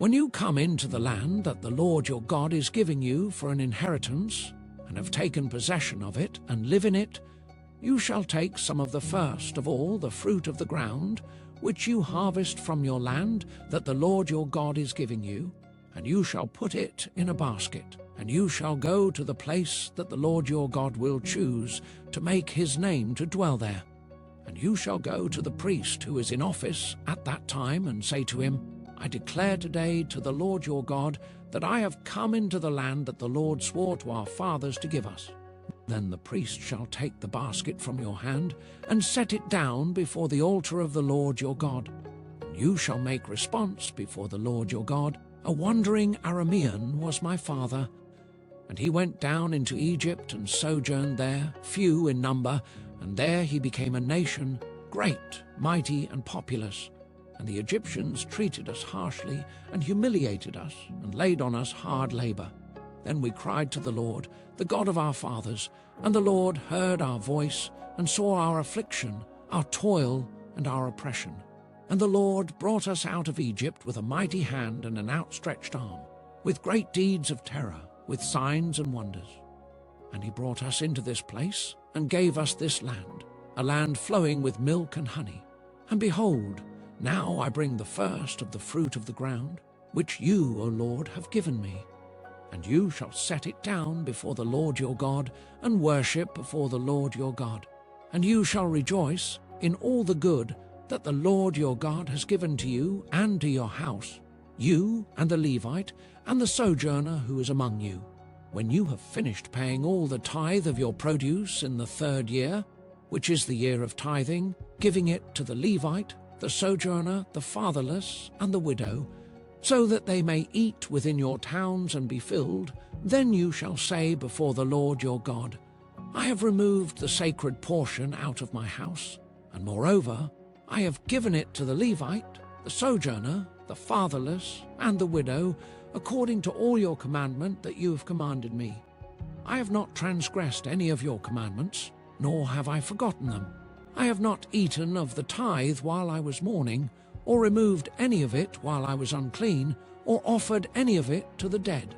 When you come into the land that the Lord your God is giving you for an inheritance, and have taken possession of it, and live in it, you shall take some of the first of all the fruit of the ground, which you harvest from your land that the Lord your God is giving you, and you shall put it in a basket, and you shall go to the place that the Lord your God will choose to make his name to dwell there. And you shall go to the priest who is in office at that time, and say to him, I declare today to the Lord your God that I have come into the land that the Lord swore to our fathers to give us. Then the priest shall take the basket from your hand and set it down before the altar of the Lord your God. And you shall make response before the Lord your God, a wandering Aramean was my father, and he went down into Egypt and sojourned there, few in number, and there he became a nation, great, mighty, and populous. And the Egyptians treated us harshly and humiliated us and laid on us hard labor. Then we cried to the Lord, the God of our fathers, and the Lord heard our voice and saw our affliction, our toil, and our oppression. And the Lord brought us out of Egypt with a mighty hand and an outstretched arm, with great deeds of terror, with signs and wonders. And he brought us into this place and gave us this land, a land flowing with milk and honey. And behold, now I bring the first of the fruit of the ground, which you, O Lord, have given me. And you shall set it down before the Lord your God, and worship before the Lord your God. And you shall rejoice in all the good that the Lord your God has given to you and to your house, you and the Levite and the sojourner who is among you, when you have finished paying all the tithe of your produce in the 3rd year, which is the year of tithing, giving it to the Levite, the sojourner, the fatherless, and the widow, so that they may eat within your towns and be filled. Then you shall say before the Lord your God, I have removed the sacred portion out of my house, and moreover, I have given it to the Levite, the sojourner, the fatherless, and the widow, according to all your commandment that you have commanded me. I have not transgressed any of your commandments, nor have I forgotten them. I have not eaten of the tithe while I was mourning, or removed any of it while I was unclean, or offered any of it to the dead.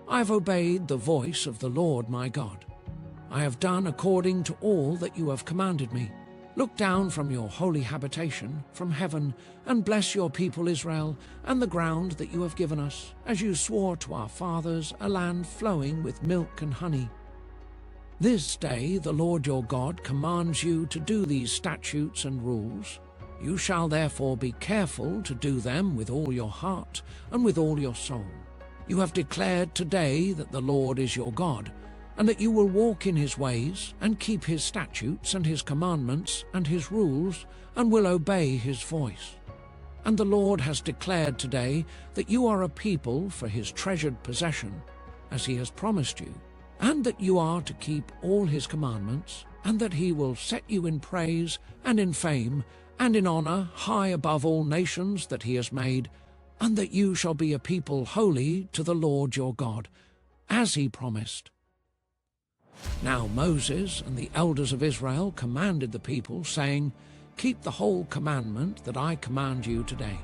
I have obeyed the voice of the Lord my God. I have done according to all that you have commanded me. Look down from your holy habitation, from heaven, and bless your people Israel, and the ground that you have given us, as you swore to our fathers, a land flowing with milk and honey. This day the Lord your God commands you to do these statutes and rules. You shall therefore be careful to do them with all your heart and with all your soul. You have declared today that the Lord is your God, and that you will walk in his ways, and keep his statutes and his commandments and his rules, and will obey his voice. And the Lord has declared today that you are a people for his treasured possession, as he has promised you, and that you are to keep all his commandments, and that he will set you in praise and in fame and in honor high above all nations that he has made, and that you shall be a people holy to the Lord your God, as he promised. Now Moses and the elders of Israel commanded the people, saying, Keep the whole commandment that I command you today.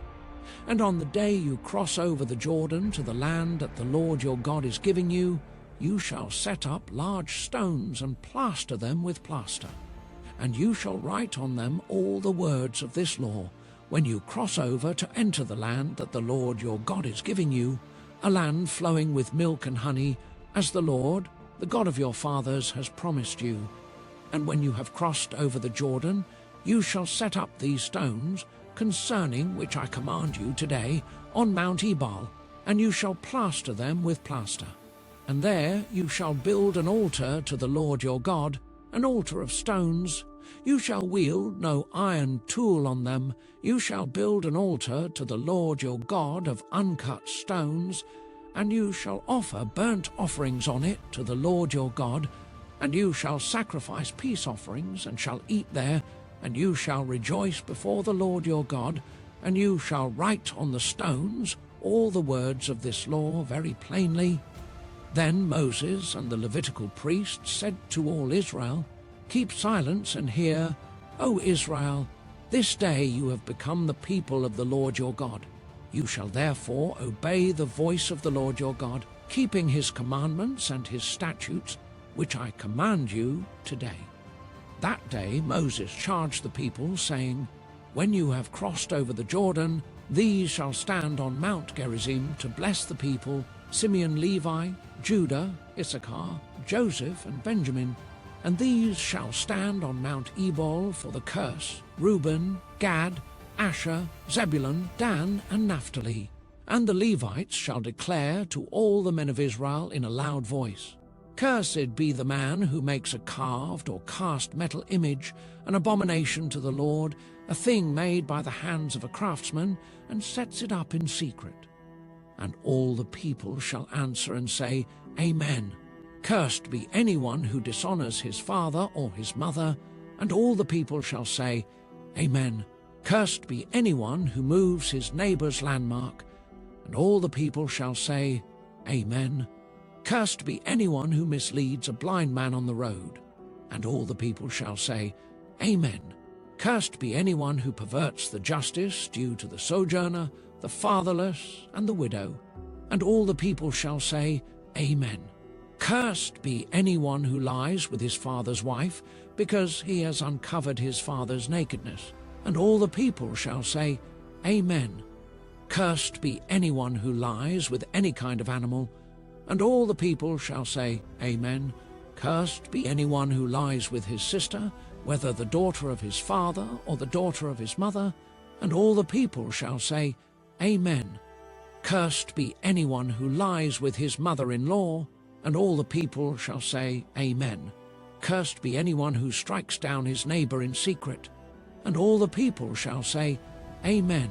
And on the day you cross over the Jordan to the land that the Lord your God is giving you, you shall set up large stones and plaster them with plaster. And you shall write on them all the words of this law, when you cross over to enter the land that the Lord your God is giving you, a land flowing with milk and honey, as the Lord, the God of your fathers, has promised you. And when you have crossed over the Jordan, you shall set up these stones, concerning which I command you today, on Mount Ebal, and you shall plaster them with plaster. And there you shall build an altar to the Lord your God, an altar of stones. You shall wield no iron tool on them. You shall build an altar to the Lord your God of uncut stones, and you shall offer burnt offerings on it to the Lord your God, and you shall sacrifice peace offerings, and shall eat there, and you shall rejoice before the Lord your God, and you shall write on the stones all the words of this law very plainly. Then Moses and the Levitical priests said to all Israel, Keep silence and hear, O Israel, this day you have become the people of the Lord your God. You shall therefore obey the voice of the Lord your God, keeping his commandments and his statutes, which I command you today." That day Moses charged the people, saying, "When you have crossed over the Jordan, these shall stand on Mount Gerizim to bless the people: Simeon, Levi, Judah, Issachar, Joseph, and Benjamin. And these shall stand on Mount Ebal for the curse: Reuben, Gad, Asher, Zebulun, Dan, and Naphtali. And the Levites shall declare to all the men of Israel in a loud voice, Cursed be the man who makes a carved or cast metal image, an abomination to the Lord, a thing made by the hands of a craftsman, and sets it up in secret. And all the people shall answer and say, Amen. Cursed be anyone who dishonors his father or his mother. And all the people shall say, Amen. Cursed be anyone who moves his neighbor's landmark. And all the people shall say, Amen. Cursed be anyone who misleads a blind man on the road. And all the people shall say, Amen. Cursed be anyone who perverts the justice due to the sojourner, the fatherless, and the widow. And all the people shall say, Amen. Cursed be anyone who lies with his father's wife, because he has uncovered his father's nakedness. And all the people shall say, Amen. Cursed be anyone who lies with any kind of animal. And all the people shall say, Amen. Cursed be anyone who lies with his sister, whether the daughter of his father or the daughter of his mother. And all the people shall say, Amen. Cursed be anyone who lies with his mother-in-law. And all the people shall say, Amen. Cursed be anyone who strikes down his neighbor in secret. And all the people shall say, Amen.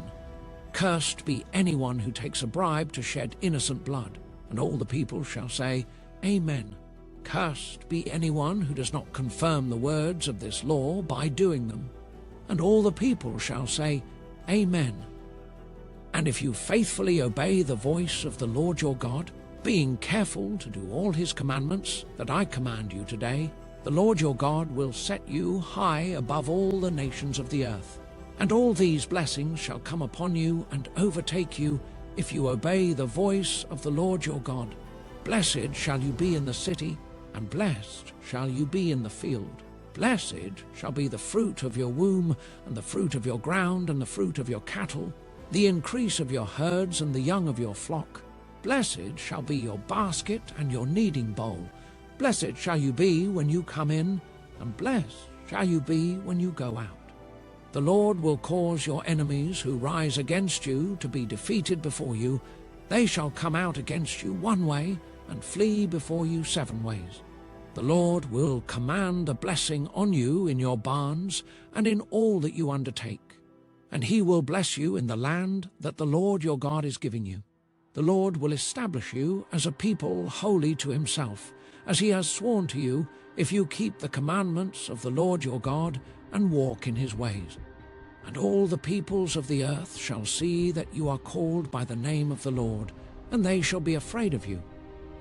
Cursed be anyone who takes a bribe to shed innocent blood. And all the people shall say, Amen. Cursed be anyone who does not confirm the words of this law by doing them. And all the people shall say, Amen. And if you faithfully obey the voice of the Lord your God, being careful to do all his commandments that I command you today, the Lord your God will set you high above all the nations of the earth. And all these blessings shall come upon you and overtake you, if you obey the voice of the Lord your God. Blessed shall you be in the city, and blessed shall you be in the field. Blessed shall be the fruit of your womb, and the fruit of your ground, and the fruit of your cattle, the increase of your herds, and the young of your flock. Blessed shall be your basket and your kneading bowl. Blessed shall you be when you come in, and blessed shall you be when you go out. The Lord will cause your enemies who rise against you to be defeated before you. They shall come out against you one way, and flee before you 7 ways. The Lord will command a blessing on you in your barns and in all that you undertake. And he will bless you in the land that the Lord your God is giving you. The Lord will establish you as a people holy to himself, as he has sworn to you, if you keep the commandments of the Lord your God and walk in his ways. And all the peoples of the earth shall see that you are called by the name of the Lord, and they shall be afraid of you.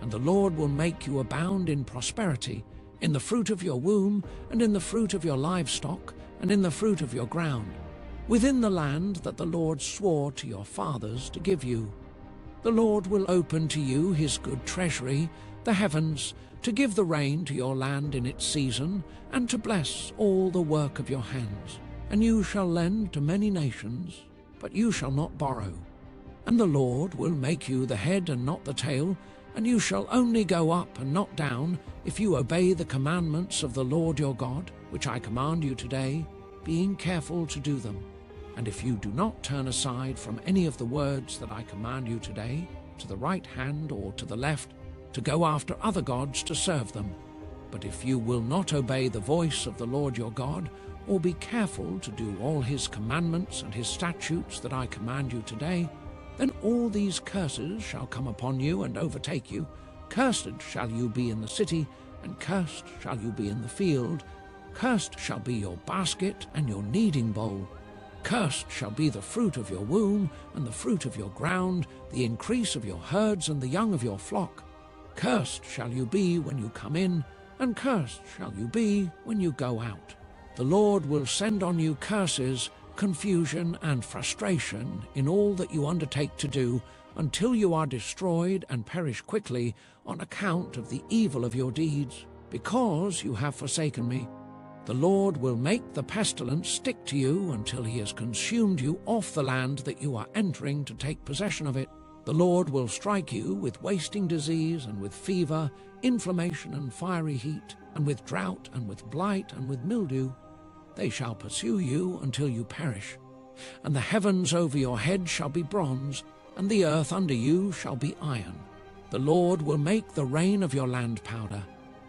And the Lord will make you abound in prosperity, in the fruit of your womb, and in the fruit of your livestock, and in the fruit of your ground, within the land that the Lord swore to your fathers to give you. The Lord will open to you his good treasury, the heavens, to give the rain to your land in its season, and to bless all the work of your hands. And you shall lend to many nations, but you shall not borrow. And the Lord will make you the head and not the tail, and you shall only go up and not down, if you obey the commandments of the Lord your God, which I command you today, being careful to do them. And if you do not turn aside from any of the words that I command you today, to the right hand or to the left, to go after other gods to serve them. But if you will not obey the voice of the Lord your God, or be careful to do all his commandments and his statutes that I command you today, then all these curses shall come upon you and overtake you. Cursed shall you be in the city, and cursed shall you be in the field. Cursed shall be your basket and your kneading bowl. Cursed shall be the fruit of your womb, and the fruit of your ground, the increase of your herds, and the young of your flock. Cursed shall you be when you come in, and cursed shall you be when you go out. The Lord will send on you curses, confusion, and frustration in all that you undertake to do, until you are destroyed and perish quickly on account of the evil of your deeds, because you have forsaken me. The Lord will make the pestilence stick to you until he has consumed you off the land that you are entering to take possession of it. The Lord will strike you with wasting disease and with fever, inflammation and fiery heat, and with drought and with blight and with mildew. They shall pursue you until you perish. And the heavens over your head shall be bronze, and the earth under you shall be iron. The Lord will make the rain of your land powder.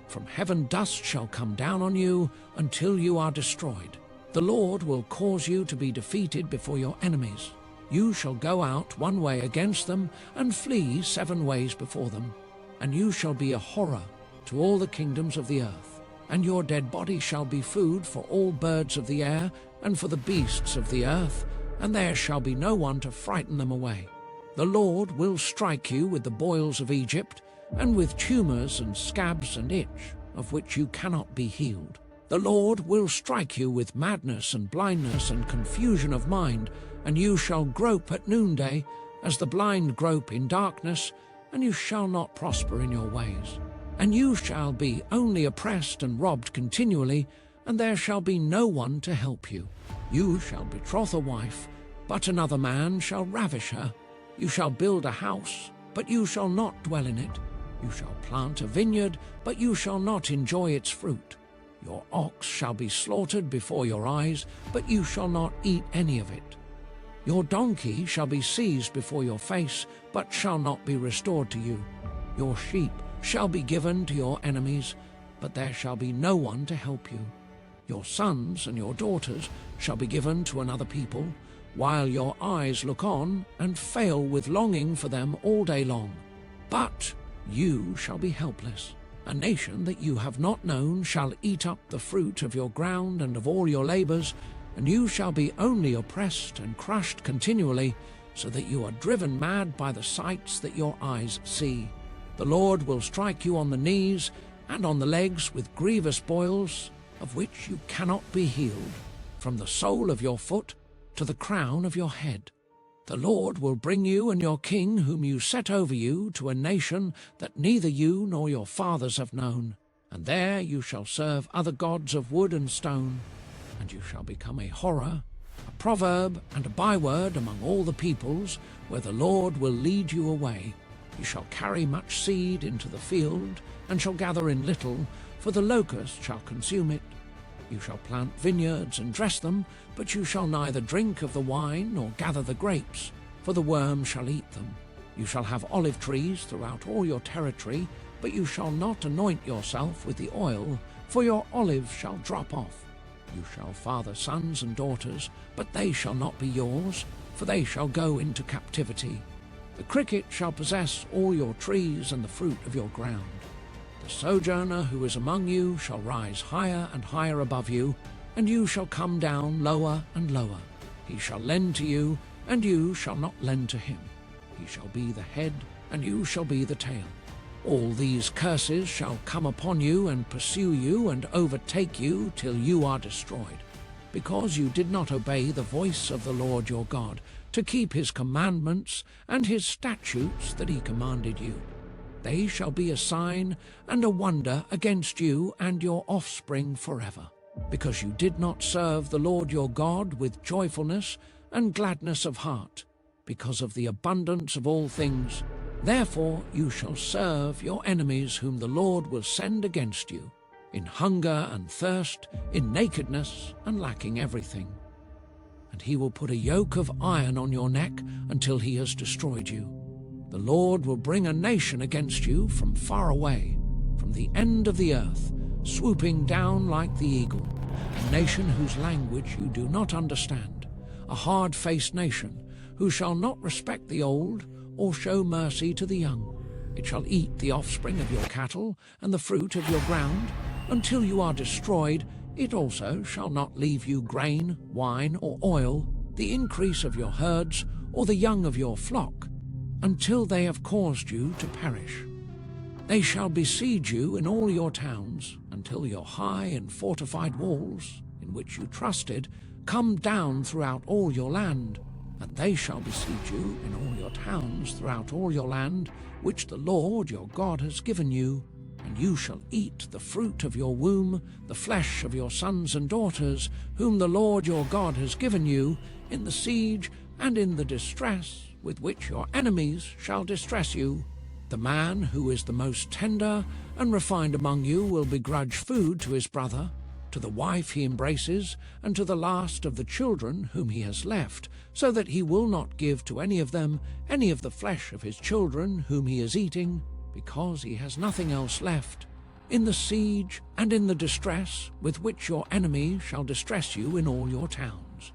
From heaven dust shall come down on you until you are destroyed. The Lord will cause you to be defeated before your enemies. You shall go out one way against them and flee 7 ways before them. And you shall be a horror to all the kingdoms of the earth. And your dead body shall be food for all birds of the air and for the beasts of the earth, and there shall be no one to frighten them away. The Lord will strike you with the boils of Egypt, and with tumors and scabs and itch, of which you cannot be healed. The Lord will strike you with madness and blindness and confusion of mind, and you shall grope at noonday, as the blind grope in darkness, and you shall not prosper in your ways. And you shall be only oppressed and robbed continually, and there shall be no one to help you. You shall betroth a wife, but another man shall ravish her. You shall build a house, but you shall not dwell in it. You shall plant a vineyard, but you shall not enjoy its fruit. Your ox shall be slaughtered before your eyes, but you shall not eat any of it. Your donkey shall be seized before your face, but shall not be restored to you. Your sheep shall be given to your enemies, but there shall be no one to help you. Your sons and your daughters shall be given to another people, while your eyes look on and fail with longing for them all day long. But you shall be helpless. A nation that you have not known shall eat up the fruit of your ground and of all your labors, and you shall be only oppressed and crushed continually, so that you are driven mad by the sights that your eyes see. The Lord will strike you on the knees and on the legs with grievous boils, of which you cannot be healed, from the sole of your foot to the crown of your head. The Lord will bring you and your king whom you set over you to a nation that neither you nor your fathers have known, and there you shall serve other gods of wood and stone, and you shall become a horror, a proverb and a byword among all the peoples, where the Lord will lead you away. You shall carry much seed into the field, and shall gather in little, for the locust shall consume it. You shall plant vineyards and dress them, but you shall neither drink of the wine nor gather the grapes, for the worm shall eat them. You shall have olive trees throughout all your territory, but you shall not anoint yourself with the oil, for your olive shall drop off. You shall father sons and daughters, but they shall not be yours, for they shall go into captivity. The cricket shall possess all your trees and the fruit of your ground. The sojourner who is among you shall rise higher and higher above you, and you shall come down lower and lower. He shall lend to you, and you shall not lend to him. He shall be the head, and you shall be the tail. All these curses shall come upon you and pursue you and overtake you till you are destroyed, because you did not obey the voice of the Lord your God, to keep his commandments and his statutes that he commanded you. They shall be a sign and a wonder against you and your offspring forever, because you did not serve the Lord your God with joyfulness and gladness of heart, because of the abundance of all things. Therefore you shall serve your enemies whom the Lord will send against you, in hunger and thirst, in nakedness and lacking everything. And he will put a yoke of iron on your neck until he has destroyed you. The Lord will bring a nation against you from far away, from the end of the earth, swooping down like the eagle, a nation whose language you do not understand, a hard-faced nation, who shall not respect the old or show mercy to the young. It shall eat the offspring of your cattle and the fruit of your ground. Until you are destroyed, it also shall not leave you grain, wine, or oil, the increase of your herds, or the young of your flock, until they have caused you to perish. They shall besiege you in all your towns, until your high and fortified walls, in which you trusted, come down throughout all your land, and they shall besiege you in all your towns throughout all your land, which the Lord your God has given you, and you shall eat the fruit of your womb, the flesh of your sons and daughters, whom the Lord your God has given you, in the siege and in the distress with which your enemies shall distress you. The man who is the most tender and refined among you will begrudge food to his brother, to the wife he embraces, and to the last of the children whom he has left, so that he will not give to any of them any of the flesh of his children whom he is eating, because he has nothing else left, in the siege and in the distress with which your enemy shall distress you in all your towns.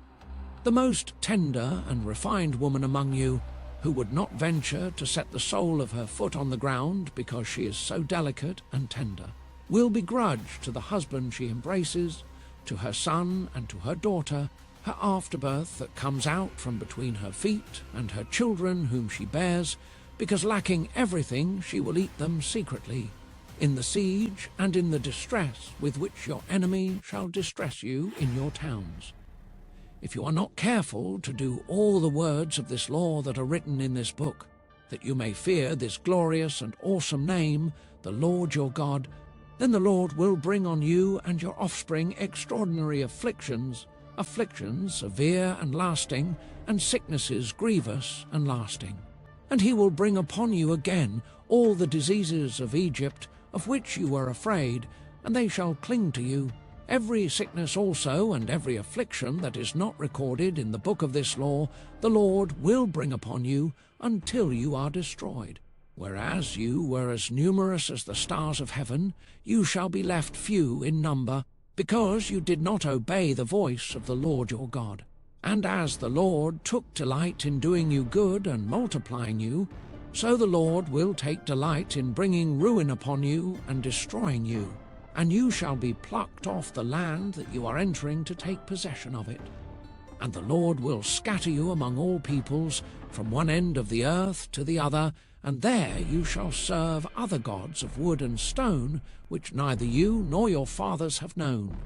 The most tender and refined woman among you, who would not venture to set the sole of her foot on the ground because she is so delicate and tender, will begrudge to the husband she embraces, to her son and to her daughter, her afterbirth that comes out from between her feet and her children whom she bears, because lacking everything she will eat them secretly, in the siege and in the distress with which your enemy shall distress you in your towns. If you are not careful to do all the words of this law that are written in this book, that you may fear this glorious and awesome name, the Lord your God, then the Lord will bring on you and your offspring extraordinary afflictions, afflictions severe and lasting, and sicknesses grievous and lasting. And he will bring upon you again all the diseases of Egypt, of which you were afraid, and they shall cling to you. Every sickness also and every affliction that is not recorded in the book of this law, the Lord will bring upon you until you are destroyed. Whereas you were as numerous as the stars of heaven, you shall be left few in number, because you did not obey the voice of the Lord your God. And as the Lord took delight in doing you good and multiplying you, so the Lord will take delight in bringing ruin upon you and destroying you. And you shall be plucked off the land that you are entering to take possession of it. And the Lord will scatter you among all peoples, from one end of the earth to the other, and there you shall serve other gods of wood and stone, which neither you nor your fathers have known.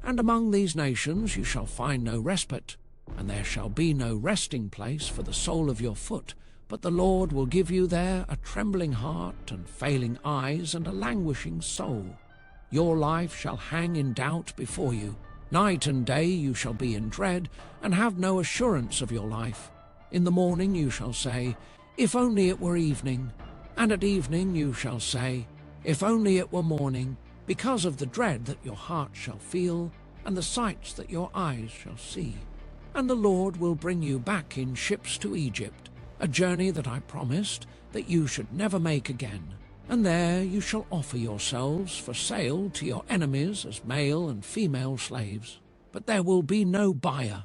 And among these nations you shall find no respite, and there shall be no resting place for the sole of your foot, but the Lord will give you there a trembling heart and failing eyes and a languishing soul. Your life shall hang in doubt before you. Night and day you shall be in dread, and have no assurance of your life. In the morning you shall say, if only it were evening. And at evening you shall say, if only it were morning, because of the dread that your heart shall feel, and the sights that your eyes shall see. And the Lord will bring you back in ships to Egypt, a journey that I promised that you should never make again. And there you shall offer yourselves for sale to your enemies as male and female slaves. But there will be no buyer.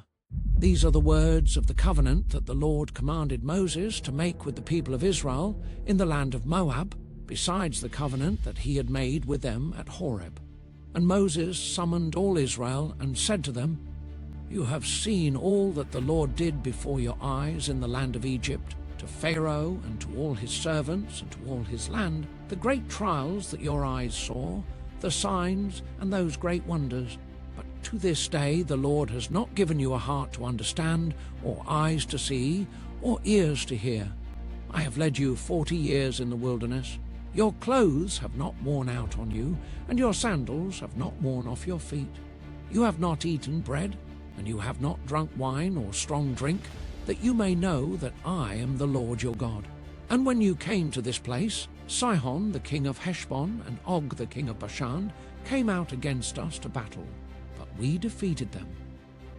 These are the words of the covenant that the Lord commanded Moses to make with the people of Israel in the land of Moab, besides the covenant that he had made with them at Horeb. And Moses summoned all Israel and said to them, you have seen all that the Lord did before your eyes in the land of Egypt, to Pharaoh and to all his servants and to all his land, the great trials that your eyes saw, the signs and those great wonders. But to this day the Lord has not given you a heart to understand, or eyes to see, or ears to hear. I have led you 40 years in the wilderness. Your clothes have not worn out on you, and your sandals have not worn off your feet. You have not eaten bread, and you have not drunk wine or strong drink, that you may know that I am the Lord your God. And when you came to this place, Sihon the king of Heshbon and Og the king of Bashan came out against us to battle, but we defeated them.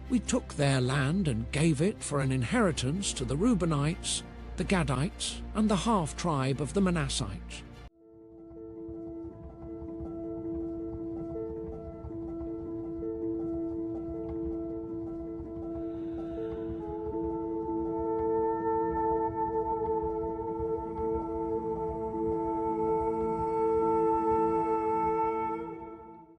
We took their land and gave it for an inheritance to the Reubenites, the Gadites, and the half-tribe of the Manassites.